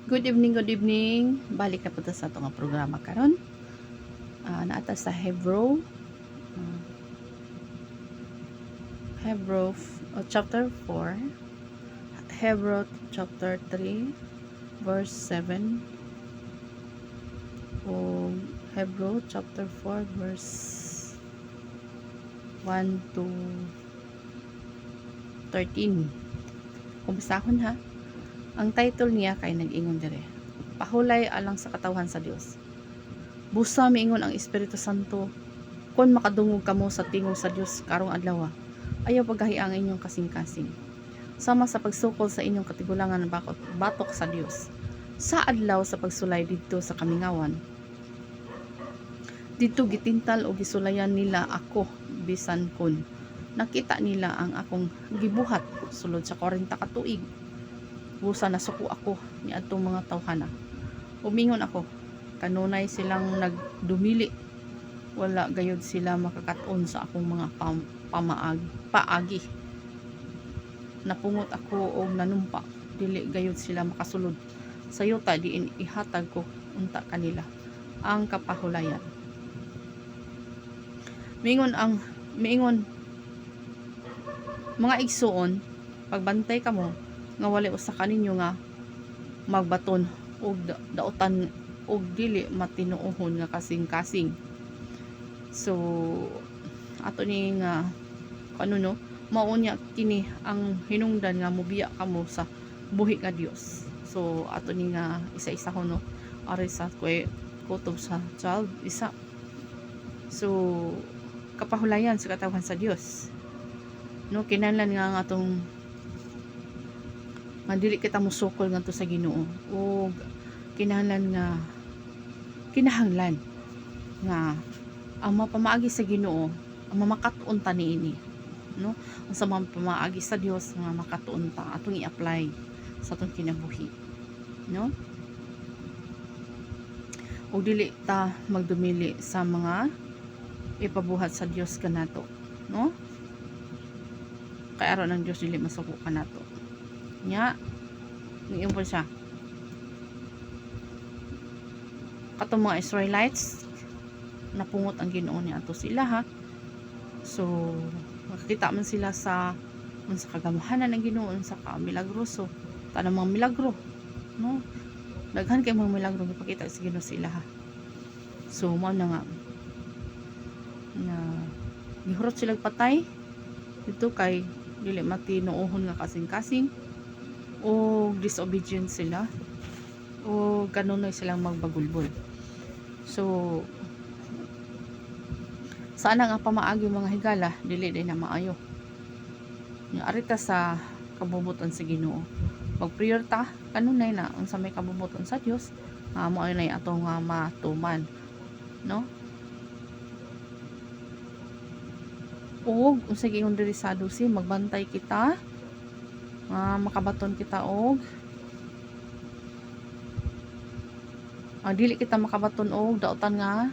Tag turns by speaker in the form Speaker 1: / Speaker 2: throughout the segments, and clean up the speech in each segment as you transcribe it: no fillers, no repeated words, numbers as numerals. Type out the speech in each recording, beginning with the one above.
Speaker 1: Good evening, good evening. Balik na po ta sa itong programa karon. Naata sa Hebrew. Uh, Hebrew chapter 4. Hebrew chapter 3 verse 7. O Hebrew chapter 4 verse 1 to 13. Kumbisahon ha. Ang title niya kay nag-ingon dire. Pahulay alang sa katawhan sa Dios. Busa miingon ang Espiritu Santo kon makadungog kamo sa tingog sa Dios karong adlaw. Ayaw paggahi ang inyong kasing-kasing. Sama sa pagsukol sa inyong katigulangan batok sa Dios. Sa adlaw sa pagsulay didto sa kamingawan. Didto gitintal o gisulayan nila ako bisan kun nakita nila ang akong gibuhat sulod sa 40 ka tuig. Busa nasuko ako ni adtong mga tawhana. Umingon ako, kanunay silang nagdumili. Wala gayud sila makakaton sa akong mga paagi. Napungot ako og nanumpa, dili gayud sila makasulod. Sa yuta diin ihatag ko unta kanila ang kapahulayan. Miingon mga igsuon, pagbantay kamo nga wala usa kaninyo nga magbaton og daotan og dili matinuohon nga kasing-kasing. So ato ni nga no, maunya kini ang hinungdan nga mobiya kamo sa buhi nga Dios. So ato ni nga isa-isa ho no, ari sa kutob sa child isa. So kapahulayan sa katawhan sa Dios. No, kinahanglan nga ang atong dili kita musukol ngadto sa Ginoo o kinahanglan nga ang mapamaagi sa Ginoo ang mamakaton ta niini, no? Ang sa pamaagi sa Dios nga makatuon ta atong i-apply sa atong kinabuhi, no? O dili ta magdumili sa mga ipabuhat sa Dios kanato, no? Kay aron ng Dios dili masuko kanato. Nya niyon po siya katong mga Israelites napungot ang Ginoo ni ato sila ha. So makikita man sila sa kagamahanan ng Ginoo sa milagroso tanang mga milagro, no? Daghan kay mga milagro gipakita sa Ginoo sila ha. So mao na nga gihurot sila patay dito kay dili matinuohon nga kasing-kasing o disobedient sila o kanunay silang magbagulbol. So sana nga pamaagi mga higala dili din na maayo. Yung arita sa kabubuton sa Ginoo. Mag-prayer ta kanunay na unsa may kabubuton sa Dios, mao ay atong matuman, no? Og unsa giingon diri sa Dusi, magbantay kita makabaton kita og dili kita makabaton og daotan nga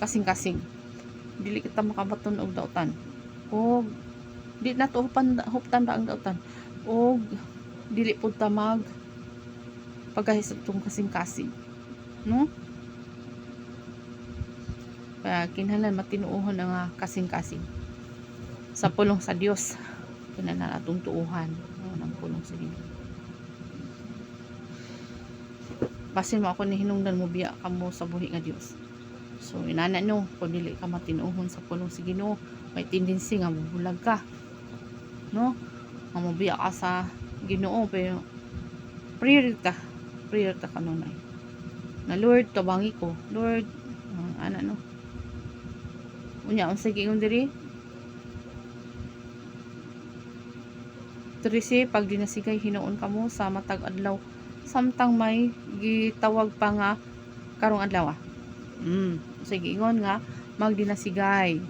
Speaker 1: kasing-kasing. Dili kita makabaton og daotan og di na to huptan ba ang daotan og dili pud ta mag pagahis tong kasing-kasing, no? Kaya kinahanglan matinuohon ang kasing-kasing sa pulong sa Dios. Kinahanglan atong tuuhan ng pulong sa Ginoo. Basin mo ako ni hinungdan mo biya kamo sa buhi nga Dios. So inana no, kung dili ka matinuohon sa pulong sa Ginoo, may tendency nga mabulag ka, no? Nga mobiya ka sa Ginoo pero prayer ta kanunay na Lord tabangi ko, Lord no, unya unsa giingon diri 13 pag dinasigay hinuon kamo sa matag adlaw samtang may gitawag pa nga karong adlaw. Sige ingon nga magdinasigay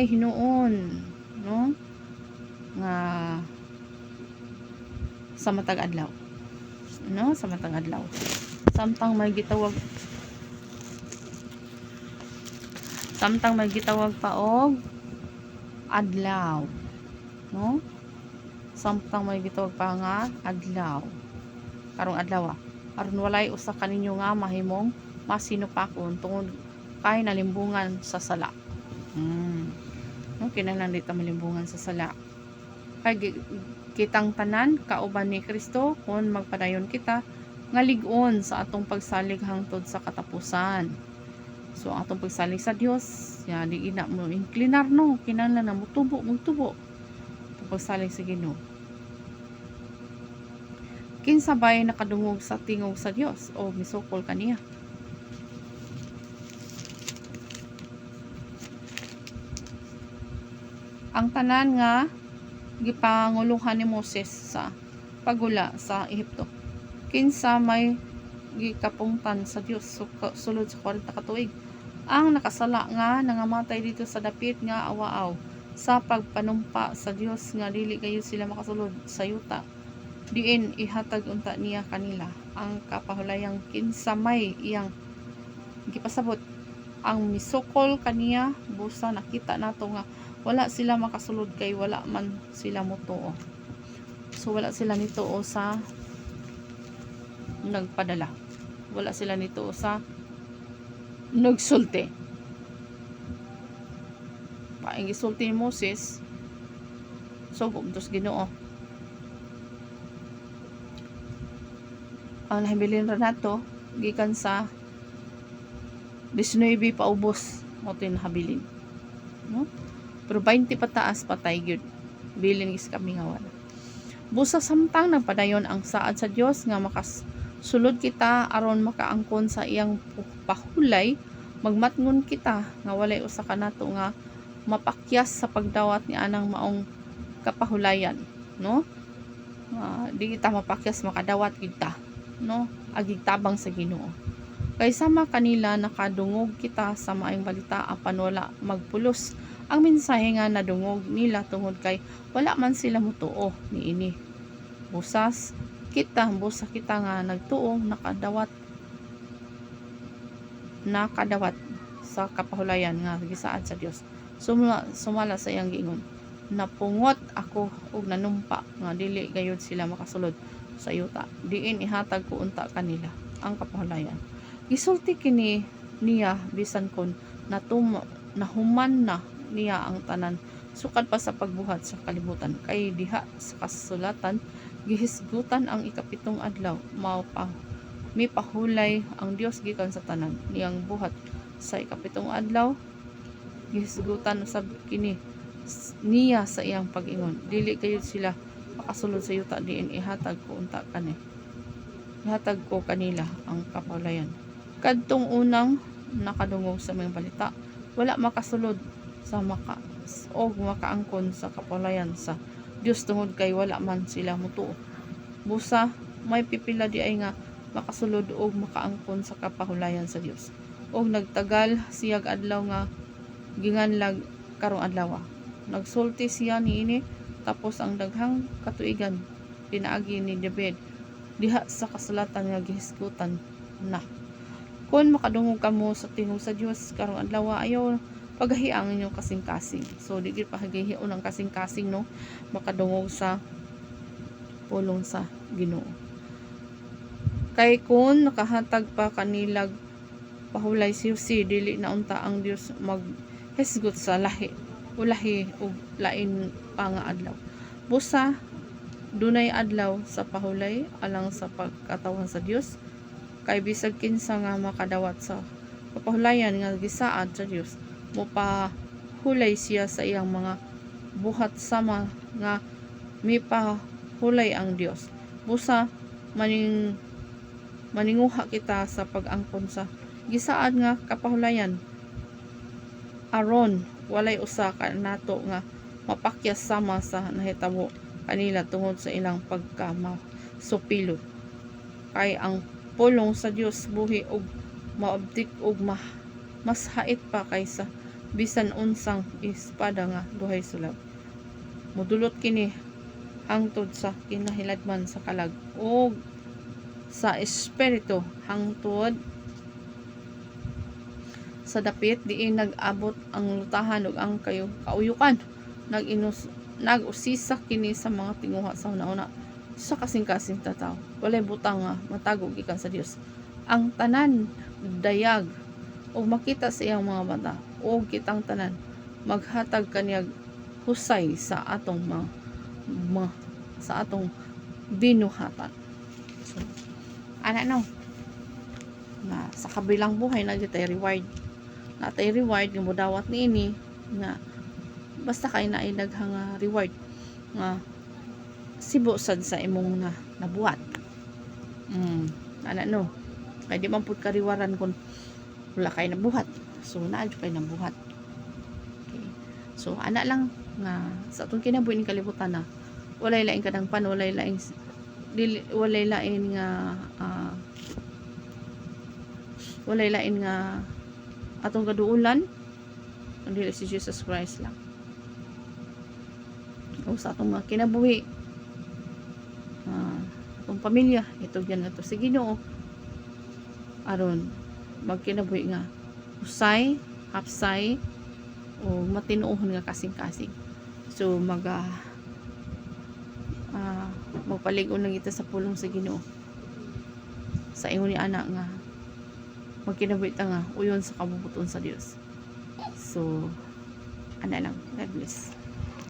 Speaker 1: hinuon, no? Nga sa matag adlaw, no? Sa matag adlaw samtang may gitawag pa og adlaw, no? samtang may gitawag pa nga adlaw. Karong adlaw aron walay usa kaninyo nga mahimong masinupakon tungod kay nalimbungan sa sala. No, kinahanglan dito malimbungan sa sala. Kay kitang tanan kauban ni Kristo kun magpadayon kita nga lig-on sa atong pagsalig hangtod sa katapusan. So ang atong pagsalig sa Dios, ya di ina mo inclinar no, kinahanglan na mutubo pagsalig sa Ginoo. Kinsa bay nakadungog sa tingog sa Dios o misukol kaniya? Ang tanan nga gipanguluhan ni Moses sa pagula sa Ehipto, kinsa may gikapungtan sa Dios sulod sa 40 ka tuig. Ang nakasala nga nangamatay dito sa dapit nga awaaw sa pagpanumpa sa Dios nga dili gayud sila makasulod sa yuta, diin ihatag unta niya kanila ang kapahulayang kinsa may iyang gipasabot. Ang misukol kaniya busa nakita nato nga wala sila makasulod kay wala man sila motuo. So wala sila nituo sa nagpadala, wala sila nituo sa nagsulti. Paing gisulti ni Moses subok dos Ginoo. Ang nahibilin ra nato gikan sa 19 paubos mo tinhabilin, no? Pero 20 pataas patay gyud bilin is kami nga wala. Busa samtang nagpadayon ang saad sa Dios nga makasulod kita aron makaangkon sa iyang pahulay, magmatngon kita nga walay usa ka nato nga mapakyas sa pagdawat ni anang maong kapahulayan, no? Di kita mapakyas makadawat kita, no? Agig tabang sa Ginoo. Kay sama kanila nakadungog kita sa maayong balita apan wala magpulos ang mensahe nga nadungog nila tungod kay wala man sila mutuo niini. Busa kita nga nagtuo nakadawat sa kapahulayan nga gisaad sa Dios. Sumala sa iyang giingon, napungot ako og nanumpa nga dili gayud sila makasulod sa yuta, diin ihatag ko unta kanila ang kapahulayan. Gisulti kini niya bisan kon nahuman na niya ang tanan sukad pa sa pagbuhat sa kalibutan, kay diha sa kasulatan gihisgutan ang ikapitong adlaw mao pa mipahulay ang Dios gikan sa tanan niyang buhat sa ikapitong adlaw. Gihisgutan usab kini niya sa iyang pag-ingon, dili gayud sila makasulod sa yuta, diin ihatag ko kanila ang kapahulayan. Kadtong unang nakadungog sa mga balita, wala makasulod sa makaangkon sa kapahulayan sa Dios tungod kay wala man sila mutuo. Busa may pipila di ay nga makasulod og makaangkon sa kapahulayan sa Dios. Og nagtagal siyag adlaw nga ginganlag karong adlaw. Nagsulti siya niini tapos ang daghang katuigan pinaagi ni David diha sa kasulatan nga gihisgutan na. Kung makadungog kamo sa tingog sa Dios karong adlaw, ayaw paghahiang inyong kasing-kasing. So di gid pahagihion ang kasing-kasing, no, makadungog sa pulong sa Ginoo. Kay kun nakahatag pa kanilag pahulay si dili na unta ang Dios maghisgot sa lahi ug lain pa nga adlaw. Busa dunay adlaw sa pahulay alang sa pagkatawan sa Dios, kay bisag kinsa nga makadawat sa kapahulayan nga gisaad sa Dios, mopahulay siya sa iyang mga buhat sama nga mipahulay ang Dios. Busa maninguha kita sa pag-angkon sa gisaad nga kapahulayan aron walay usa ka nato nga mapakyas sama sa nahitabo kanila tungod sa ilang pagkamasupilot. Kay ang pulong sa Dios buhi og maabdik og mas hait pa kaysa bisan unsang espada nga duhay sulab. Modulot kini hangtod sa kinahiladman sa kalag ug sa espiritu hangtod sa dapit diin nag-abot ang lutahan ug ang kauyukan. nag-usisa kini sa mga tinguha sa una-una sa kasing-kasing tataw. Walay butang nga matago gikan sa Dios. Ang tanan dayag o makita sa iyang mga mata o kitang tanan maghatag kaniyag husay sa atong sa atong binuhatan. So, ana no na sa kabilang buhay na tay reward. Na tay reward nga modawat niini nga basta kay na ay daghang reward nga sibo sad sa imong nabuhat. Ana no. Kay di man pud kariwaran kun wala kay nabuhat. So naa kay nabuhat. Okay. So ana lang nga sa atong kinabuhi ning kalibutan na walay laing kadangpan, walay laing walay lain nga atong kaduulan ang dili si Jesus Christ lang. O sa atong mga kinabuhi, atong pamilya, ito yan na to sa Ginoo aron magkinabuhi nga usay, hapsay o matinuohon nga kasing-kasing. So magpalig-on lang kita sa pulong sa Ginoo sa ingon ni anak nga magkinabuhi ta nga uyon sa kabubuton sa Dios. So ana lang, God bless.